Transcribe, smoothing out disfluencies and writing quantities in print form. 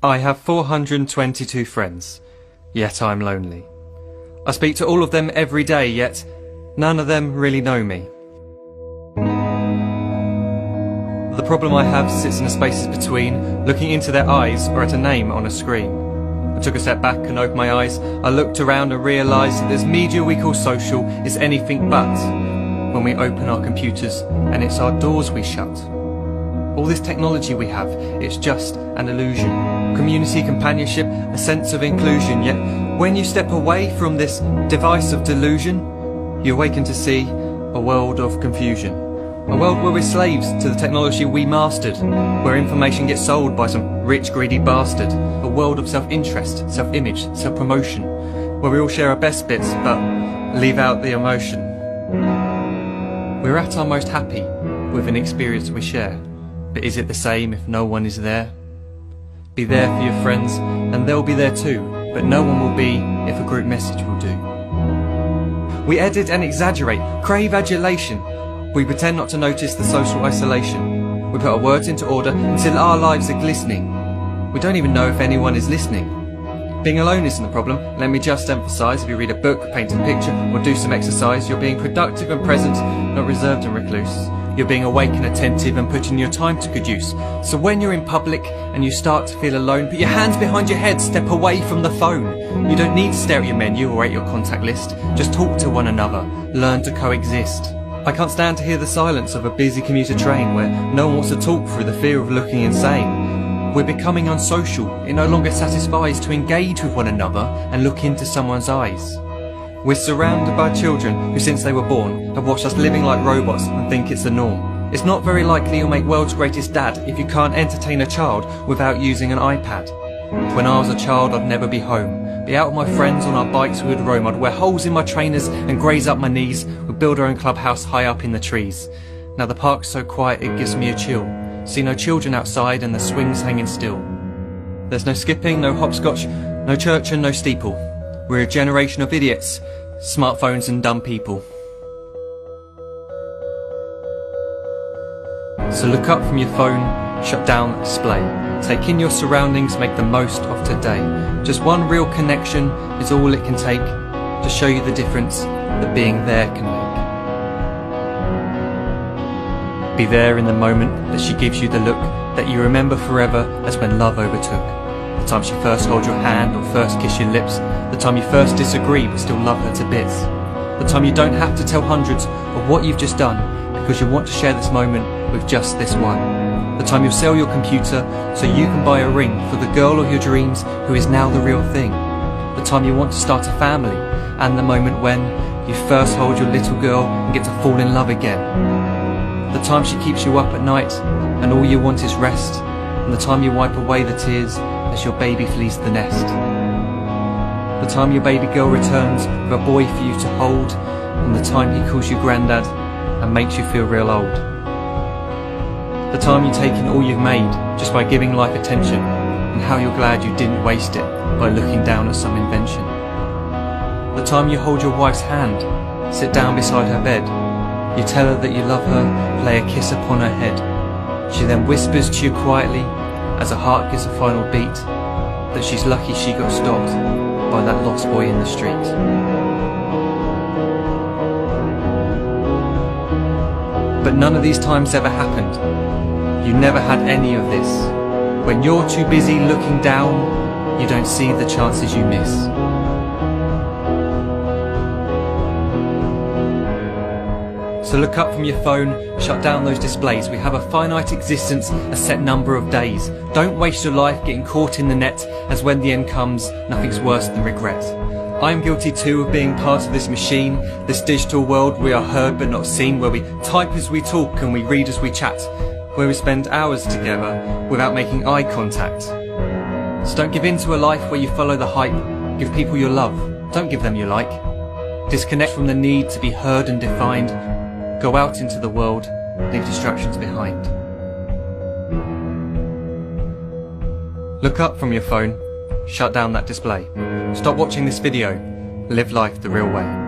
I have 422 friends, yet I'm lonely. I speak to all of them every day, yet none of them really know me. The problem I have sits in the spaces between looking into their eyes or at a name on a screen. I took a step back and opened my eyes. I looked around and realised that this media we call social is anything but when we open our computers and it's our doors we shut. All this technology we have, it's just an illusion. Community, companionship, a sense of inclusion. Yet when you step away from this device of delusion, you awaken to see a world of confusion. A world where we're slaves to the technology we mastered, where information gets sold by some rich, greedy bastard. A world of self-interest, self-image, self-promotion, where we all share our best bits but leave out the emotion. We're at our most happy with an experience we share. But is it the same if no one is there? Be there for your friends and they'll be there too, but no one will be if a group message will do. We edit and exaggerate, crave adulation. We pretend not to notice the social isolation. We put our words into order until our lives are glistening. We don't even know if anyone is listening. Being alone isn't the problem. Let me just emphasise, if you read a book, paint a picture or do some exercise, you're being productive and present, not reserved and recluse. You're being awake and attentive and putting your time to good use. So when you're in public and you start to feel alone, put your hands behind your head, step away from the phone. You don't need to stare at your menu or at your contact list. Just talk to one another, learn to coexist. I can't stand to hear the silence of a busy commuter train where no one wants to talk through the fear of looking insane. We're becoming unsocial. It no longer satisfies to engage with one another and look into someone's eyes. We're surrounded by children who since they were born have watched us living like robots and think it's the norm. It's not very likely you'll make world's greatest dad if you can't entertain a child without using an iPad. When I was a child I'd never be home. Be out with my friends on our bikes we would roam. I'd wear holes in my trainers and graze up my knees. We'd build our own clubhouse high up in the trees. Now the park's so quiet it gives me a chill. See no children outside and the swings hanging still. There's no skipping, no hopscotch, no church and no steeple. We're a generation of idiots, smartphones and dumb people. So look up from your phone, shut down the display. Take in your surroundings, make the most of today. Just one real connection is all it can take to show you the difference that being there can make. Be there in the moment that she gives you the look that you remember forever as when love overtook. The time she first holds your hand or first kiss your lips. The time you first disagree but still love her to bits. The time you don't have to tell hundreds of what you've just done because you want to share this moment with just this one. The time you'll sell your computer so you can buy a ring for the girl of your dreams who is now the real thing. The time you want to start a family and the moment when you first hold your little girl and get to fall in love again. The time she keeps you up at night and all you want is rest. And the time you wipe away the tears as your baby flees the nest. The time your baby girl returns with a boy for you to hold, and the time he calls you granddad and makes you feel real old. The time you take in all you've made just by giving life attention, and how you're glad you didn't waste it by looking down at some invention. The time you hold your wife's hand, sit down beside her bed, you tell her that you love her, lay a kiss upon her head. She then whispers to you quietly as her heart gives a final beat that she's lucky she got stopped by that lost boy in the street. But none of these times ever happened. You never had any of this. When you're too busy looking down, you don't see the chances you miss. So look up from your phone, shut down those displays. We have a finite existence, a set number of days. Don't waste your life getting caught in the net, as when the end comes, nothing's worse than regret. I am guilty too of being part of this machine, this digital world we are heard but not seen, where we type as we talk and we read as we chat, where we spend hours together without making eye contact. So don't give in to a life where you follow the hype. Give people your love, don't give them your like. Disconnect from the need to be heard and defined. Go out into the world, leave distractions behind. Look up from your phone, shut down that display. Stop watching this video, live life the real way.